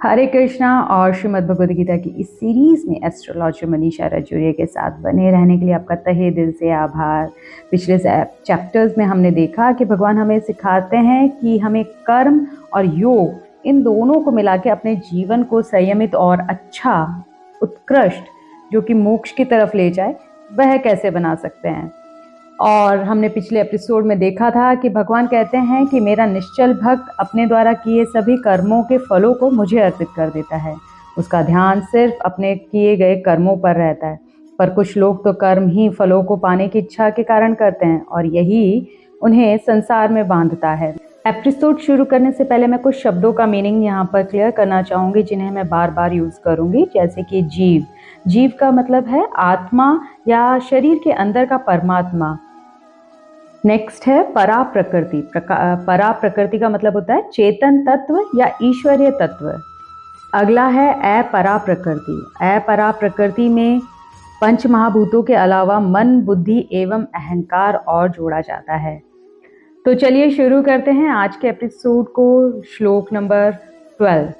हरे कृष्णा और श्रीमद् भगवद गीता की इस सीरीज़ में एस्ट्रोलॉजर मनीषा रजौरिया के साथ बने रहने के लिए आपका तहे दिल से आभार। पिछले चैप्टर्स में हमने देखा कि भगवान हमें सिखाते हैं कि हमें कर्म और योग इन दोनों को मिला के अपने जीवन को संयमित और अच्छा उत्कृष्ट जो कि मोक्ष की तरफ ले जाए वह कैसे बना सकते हैं। और हमने पिछले एपिसोड में देखा था कि भगवान कहते हैं कि मेरा निश्चल भक्त अपने द्वारा किए सभी कर्मों के फलों को मुझे अर्पित कर देता है। उसका ध्यान सिर्फ अपने किए गए कर्मों पर रहता है। पर कुछ लोग तो कर्म ही फलों को पाने की इच्छा के कारण करते हैं और यही उन्हें संसार में बांधता है। एपिसोड शुरू करने से पहले मैं कुछ शब्दों का मीनिंग यहाँ पर क्लियर करना चाहूँगी जिन्हें मैं बार बार यूज़ करूँगी, जैसे कि जीव। जीव का मतलब है आत्मा या शरीर के अंदर का परमात्मा। नेक्स्ट है परा प्रकृति। परा प्रकृति का मतलब होता है चेतन तत्व या ईश्वरीय तत्व। अगला है अपरा प्रकृति। अपरा प्रकृति में पंच महाभूतों के अलावा मन, बुद्धि एवं अहंकार और जोड़ा जाता है। तो चलिए शुरू करते हैं आज के एपिसोड को। श्लोक नंबर 12।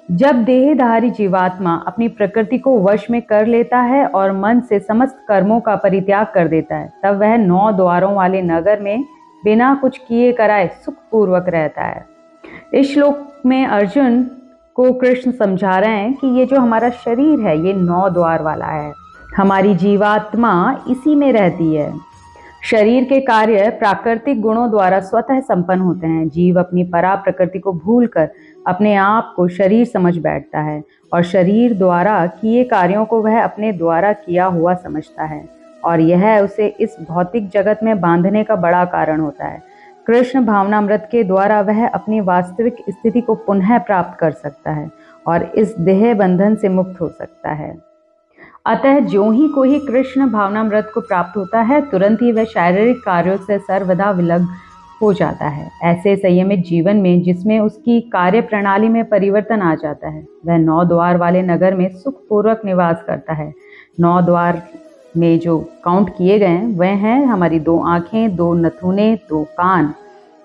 जब देहधारी जीवात्मा अपनी प्रकृति को वश में कर लेता है और मन से समस्त कर्मों का परित्याग कर देता है, तब वह 9 द्वारों वाले नगर में बिना कुछ किए कराए सुखपूर्वक रहता है। इस श्लोक में अर्जुन को कृष्ण समझा रहे हैं कि ये जो हमारा शरीर है ये 9 द्वार वाला है। हमारी जीवात्मा इसी में रहती है। शरीर के कार्य प्राकृतिक गुणों द्वारा स्वतः संपन्न होते हैं। जीव अपनी परा प्रकृति को भूलकर अपने आप को शरीर समझ बैठता है और शरीर द्वारा किए कार्यों को वह अपने द्वारा किया हुआ समझता है और यह उसे इस भौतिक जगत में बांधने का बड़ा कारण होता है। कृष्ण भावनामृत के द्वारा वह अपनी वास्तविक स्थिति को पुनः प्राप्त कर सकता है और इस देह बंधन से मुक्त हो सकता है। अतः जो ही कोई कृष्ण भावनामृत को प्राप्त होता है तुरंत ही वह शारीरिक कार्यों से सर्वदा विलग हो जाता है। ऐसे संयमित जीवन में जिसमें उसकी कार्य प्रणाली में परिवर्तन आ जाता है वह 9 द्वार वाले नगर में सुखपूर्वक निवास करता है। 9 द्वार में जो काउंट किए गए हैं वह हैं हमारी 2 आँखें, 2 नथुने, 2 कान,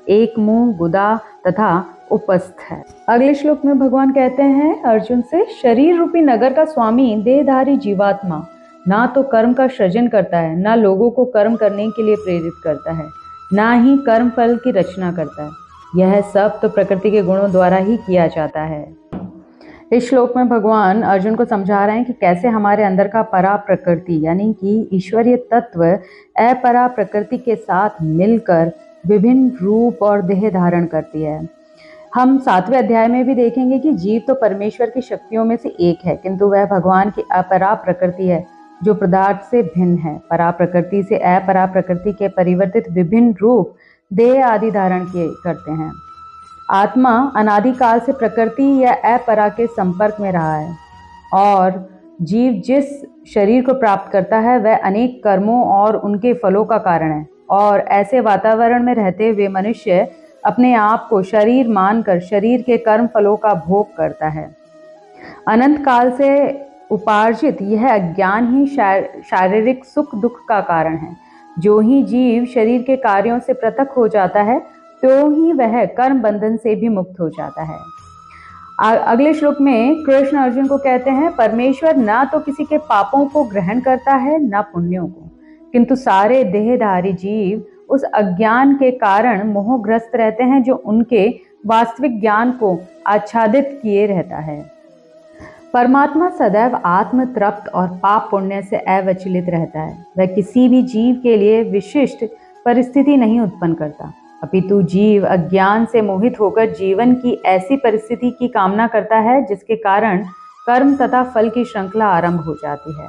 1 मुंह, गुदा तथा उपस्थ है। अगले श्लोक में भगवान कहते हैं अर्जुन से, शरीर रूपी नगर का स्वामी देहधारी जीवात्मा ना तो कर्म का सृजन करता है, ना लोगों को कर्म करने के लिए प्रेरित करता है, ना ही कर्म फल की रचना करता है। यह सब तो प्रकृति के गुणों द्वारा ही किया जाता है। इस श्लोक में भगवान अर्जुन को समझा रहे हैं कि कैसे हमारे अंदर का परा प्रकृति यानी कि ईश्वरीय तत्व अपरा प्रकृति के साथ मिलकर विभिन्न रूप और देह धारण करती है। हम 7वें अध्याय में भी देखेंगे कि जीव तो परमेश्वर की शक्तियों में से एक है, किंतु वह भगवान की अपरा प्रकृति है जो पदार्थ से भिन्न है। परा प्रकृति से अपरा प्रकृति के परिवर्तित विभिन्न रूप देह आदि धारण किए करते हैं। आत्मा अनादिकाल से प्रकृति या अपरा के संपर्क में रहा है और जीव जिस शरीर को प्राप्त करता है वह अनेक कर्मों और उनके फलों का कारण है और ऐसे वातावरण में रहते हुए मनुष्य अपने आप को शरीर मानकर शरीर के कर्म फलों का भोग करता है। अनंत काल से उपार्जित यह अज्ञान ही शारीरिक सुख दुख का कारण है। जो ही जीव शरीर के कार्यों से पृथक हो जाता है तो ही वह कर्म बंधन से भी मुक्त हो जाता है। अगले श्लोक में कृष्ण अर्जुन को कहते हैं, परमेश्वर ना तो किसी के पापों को ग्रहण करता है ना पुण्यों को, किंतु सारे देहधारी जीव उस अज्ञान के कारण मोहग्रस्त रहते हैं जो उनके वास्तविक ज्ञान को आच्छादित किए रहता है। परमात्मा सदैव आत्म तृप्त और पाप पुण्य से अविचलित रहता है। वह किसी भी जीव के लिए विशिष्ट परिस्थिति नहीं उत्पन्न करता, अपितु जीव अज्ञान से मोहित होकर जीवन की ऐसी परिस्थिति की कामना करता है जिसके कारण कर्म तथा फल की श्रृंखला आरंभ हो जाती है।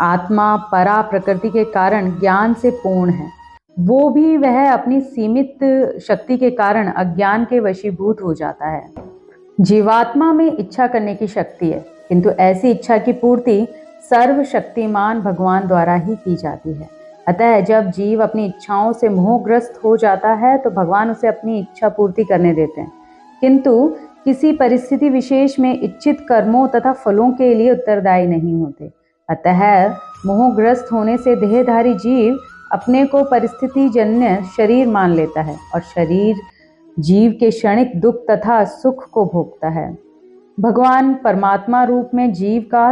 आत्मा परा प्रकृति के कारण ज्ञान से पूर्ण है, वो भी वह अपनी सीमित शक्ति के कारण अज्ञान के वशीभूत हो जाता है। जीवात्मा में इच्छा करने की शक्ति है, किंतु ऐसी इच्छा की पूर्ति सर्वशक्तिमान भगवान द्वारा ही की जाती है। अतः जब जीव अपनी इच्छाओं से मोहग्रस्त हो जाता है तो भगवान उसे अपनी इच्छा पूर्ति करने देते हैं, किंतु किसी परिस्थिति विशेष में इच्छित कर्मों तथा फलों के लिए उत्तरदायी नहीं होते। अतः मोहग्रस्त होने से देहधारी जीव अपने को परिस्थिति जन्य शरीर मान लेता है और शरीर जीव के क्षणिक दुख तथा सुख को भोगता है। भगवान परमात्मा रूप में जीव का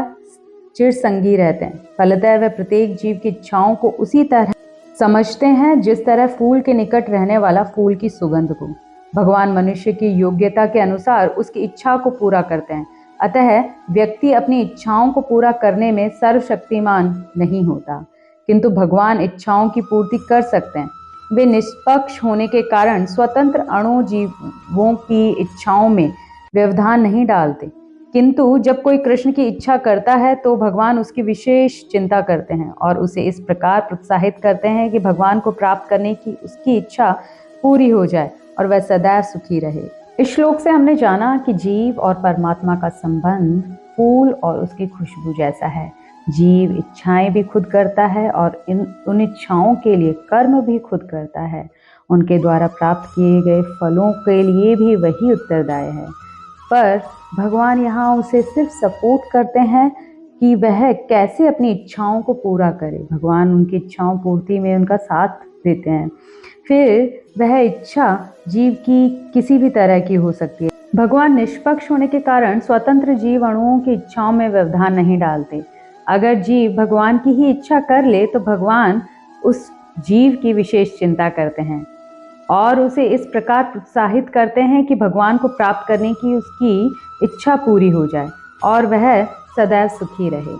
चिर संगी रहते हैं। फलतः वे प्रत्येक जीव की इच्छाओं को उसी तरह समझते हैं जिस तरह फूल के निकट रहने वाला फूल की सुगंध को। भगवान मनुष्य की योग्यता के अनुसार उसकी इच्छा को पूरा करते हैं। अतः व्यक्ति अपनी इच्छाओं को पूरा करने में सर्वशक्तिमान नहीं होता, किंतु भगवान इच्छाओं की पूर्ति कर सकते हैं। वे निष्पक्ष होने के कारण स्वतंत्र अणु जीवों की इच्छाओं में व्यवधान नहीं डालते, किंतु जब कोई कृष्ण की इच्छा करता है तो भगवान उसकी विशेष चिंता करते हैं और उसे इस प्रकार प्रोत्साहित करते हैं कि भगवान को प्राप्त करने की उसकी इच्छा पूरी हो जाए और वह सदैव सुखी रहे। इस श्लोक से हमने जाना कि जीव और परमात्मा का संबंध फूल और उसकी खुशबू जैसा है। जीव इच्छाएं भी खुद करता है और उन इच्छाओं के लिए कर्म भी खुद करता है। उनके द्वारा प्राप्त किए गए फलों के लिए भी वही उत्तरदायी है, पर भगवान यहाँ उसे सिर्फ सपोर्ट करते हैं कि वह कैसे अपनी इच्छाओं को पूरा करे। भगवान उनकी इच्छाओं पूर्ति में उनका साथ देते हैं। फिर वह इच्छा जीव की किसी भी तरह की हो सकती है। भगवान निष्पक्ष होने के कारण स्वतंत्र जीव अणुओं की इच्छाओं में व्यवधान नहीं डालते। अगर जीव भगवान की ही इच्छा कर ले तो भगवान उस जीव की विशेष चिंता करते हैं और उसे इस प्रकार प्रोत्साहित करते हैं कि भगवान को प्राप्त करने की उसकी इच्छा पूरी हो जाए और वह सदैव सुखी रहे।